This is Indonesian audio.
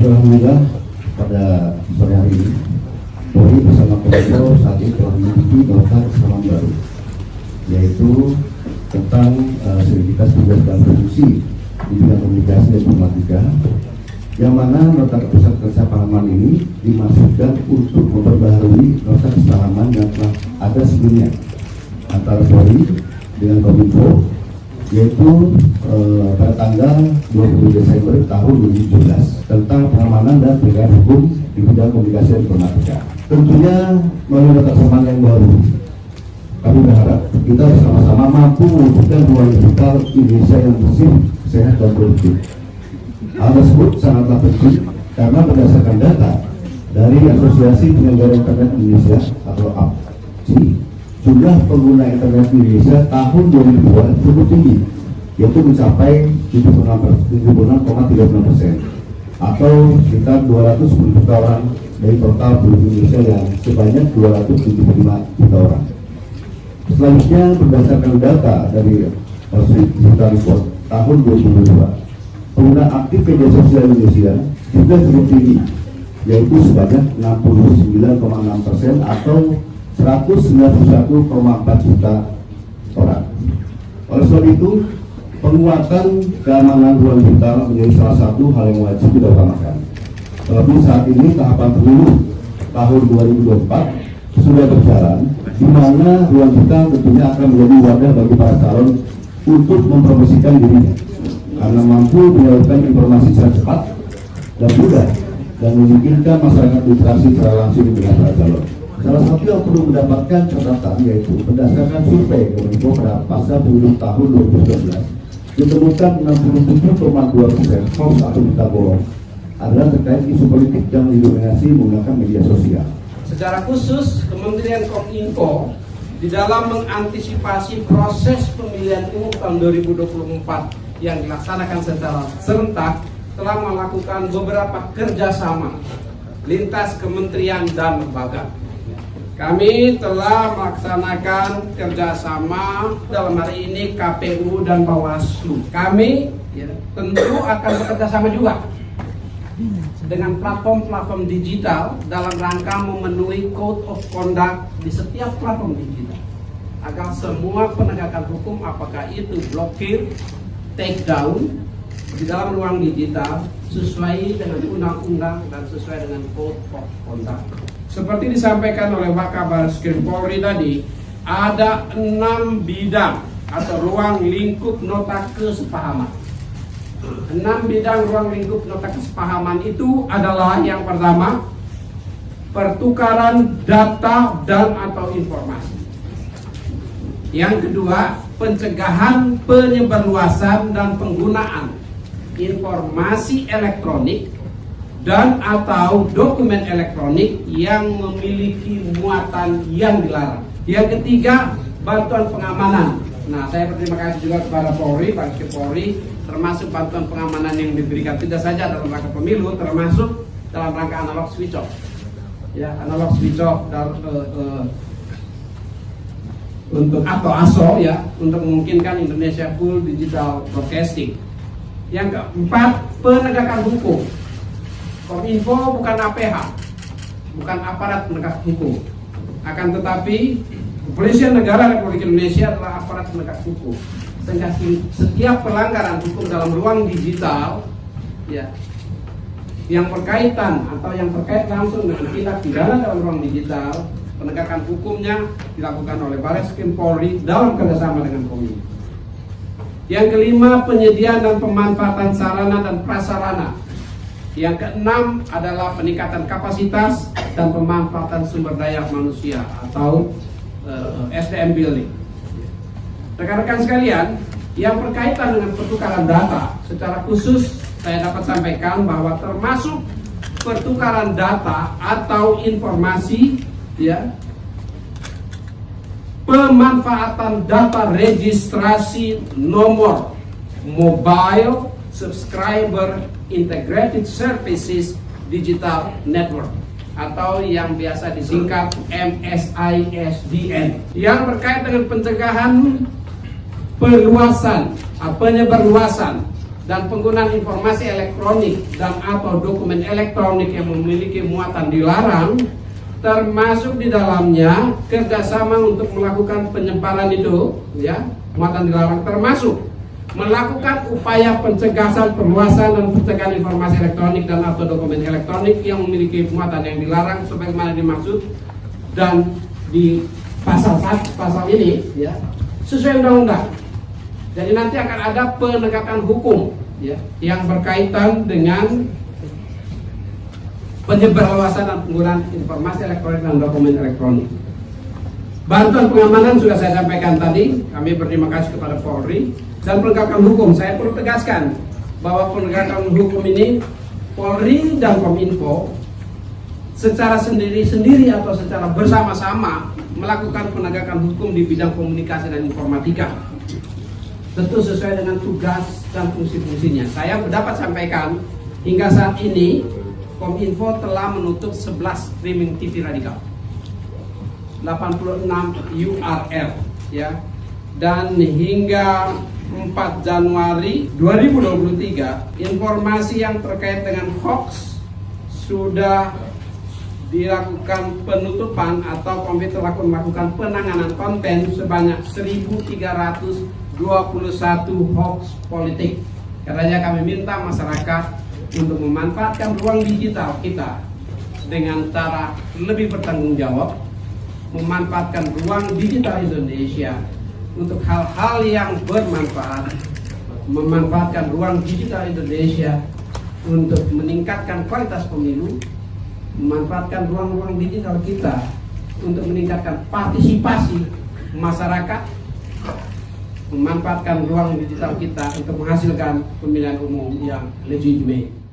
Alhamdulillah pada sore hari ini Polri bersama Kominfo saat ini telah memiliki daftar keselamatan baru, yaitu tentang sertifikat tugas dan fungsi di bidang komunikasi dan informatika, yang mana nota keputusan kesepahaman ini dimaksudkan untuk memperbaharui nota kesepahaman yang telah ada sebelumnya antara Polri dengan Kominfo, yaitu pada tanggal 20 Desember tahun 2017 tentang pengamanan dan penegakan hukum di bidang komunikasi dan informatika. Tentunya melalui nota kesepahaman yang baru, kami berharap kita bersama-sama mampu mewujudkan ruang digital Indonesia yang bersih, sehat, dan produktif. Hal tersebut sangatlah penting karena berdasarkan data dari Asosiasi Penyelenggara Internet Indonesia atau APSI, jumlah pengguna internet di Indonesia tahun 2002 cukup tinggi, yaitu mencapai 76,36% atau sekitar 210 juta orang dari total penduduk Indonesia yang sebanyak 275 juta orang. Selanjutnya, berdasarkan data dari Digital Report tahun 2022, pengguna aktif media sosial Indonesia juga cukup tinggi, yaitu sebanyak 69,6% atau 191,4 juta orang. Oleh sebab itu, penguatan keamanan ruang digital menjadi salah satu hal yang wajib kita utamakan. Terlebih saat ini tahapan pemilu tahun 2024 sudah berjalan, di mana ruang digital tentunya akan menjadi wadah bagi para calon untuk mempromosikan dirinya, karena mampu menyalurkan informasi secara cepat dan mudah dan memungkinkan masyarakat literasi secara langsung dengan para calon. Salah satu yang perlu mendapatkan catatan yaitu berdasarkan survei Kominfo pada pasca pemilu tahun 2012 ditemukan 67,2% hoax atau berita bohong adalah terkait isu politik yang didominasi menggunakan media sosial. Secara khusus, Kementerian Kominfo di dalam mengantisipasi proses pemilihan umum tahun 2024 yang dilaksanakan secara serentak telah melakukan beberapa kerjasama lintas kementerian dan lembaga. Kami telah melaksanakan kerjasama dalam hari ini KPU dan Bawaslu. Kami tentu akan bekerjasama juga dengan platform-platform digital dalam rangka memenuhi code of conduct di setiap platform digital agar semua penegakan hukum, apakah itu blokir, take down di dalam ruang digital sesuai dengan undang-undang dan sesuai dengan code of conduct. Seperti disampaikan oleh Wakabaris Polri tadi, ada 6 bidang atau ruang lingkup nota kesepahaman. 6 bidang ruang lingkup nota kesepahaman itu adalah yang pertama, pertukaran data dan atau informasi. Yang kedua, pencegahan penyebarluasan dan penggunaan informasi elektronik dan atau dokumen elektronik yang memiliki muatan yang dilarang. Yang ketiga, bantuan pengamanan. Nah, saya berterima kasih juga kepada Polri, Pak Polri, termasuk bantuan pengamanan yang diberikan tidak saja dalam rangka pemilu, termasuk dalam rangka analog switch off. Ya, analog switch off dan untuk atau ASO ya, untuk memungkinkan Indonesia full digital broadcasting. Yang keempat, penegakan hukum. Kominfo bukan APH, bukan aparat penegak hukum. Akan tetapi Kepolisian Negara Republik Indonesia adalah aparat penegak hukum. Sehingga setiap pelanggaran hukum dalam ruang digital, ya, yang berkaitan atau yang terkait langsung dengan tindak pidana dalam ruang digital, penegakan hukumnya dilakukan oleh Barreskrim Polri dalam kerjasama dengan Kominfo. Yang kelima, penyediaan dan pemanfaatan sarana dan prasarana. Yang keenam adalah peningkatan kapasitas dan pemanfaatan sumber daya manusia atau SDM building. Rekan-rekan sekalian, yang berkaitan dengan pertukaran data, secara khusus saya dapat sampaikan bahwa termasuk pertukaran data atau informasi, ya, pemanfaatan data registrasi nomor mobile subscriber integrated services digital network atau yang biasa disingkat MSISDN, yang berkait dengan pencegahan penyebarluasan dan penggunaan informasi elektronik dan atau dokumen elektronik yang memiliki muatan dilarang, termasuk di dalamnya kerjasama untuk melakukan penyebaran itu, ya, muatan dilarang, termasuk melakukan upaya pencegahan, perluasan dan pencegahan informasi elektronik dan atau dokumen elektronik yang memiliki muatan yang dilarang sebagaimana dimaksud dan di pasal ini, ya, sesuai undang-undang. Jadi nanti akan ada penegakan hukum, ya, yang berkaitan dengan penyebarluasan dan penggunaan informasi elektronik dan dokumen elektronik. Bantuan pengamanan sudah saya sampaikan tadi. Kami berterima kasih kepada Polri dan penegakan hukum. Saya perlu tegaskan bahwa penegakan hukum ini Polri dan Kominfo secara sendiri-sendiri atau secara bersama-sama melakukan penegakan hukum di bidang komunikasi dan informatika. Tentu sesuai dengan tugas dan fungsi-fungsinya. Saya dapat sampaikan hingga saat ini Kominfo telah menutup 11 streaming TV radikal, 86 URL, ya, dan hingga 4 Januari 2023 informasi yang terkait dengan hoax sudah dilakukan penutupan atau komite melakukan penanganan konten sebanyak 1.321 hoax politik. Karena kami minta masyarakat untuk memanfaatkan ruang digital kita dengan cara lebih bertanggung jawab, memanfaatkan ruang digital Indonesia untuk hal-hal yang bermanfaat, memanfaatkan ruang digital Indonesia untuk meningkatkan kualitas pemilu, memanfaatkan ruang-ruang digital kita untuk meningkatkan partisipasi masyarakat, memanfaatkan ruang digital kita untuk menghasilkan pemilihan umum yang legitimate.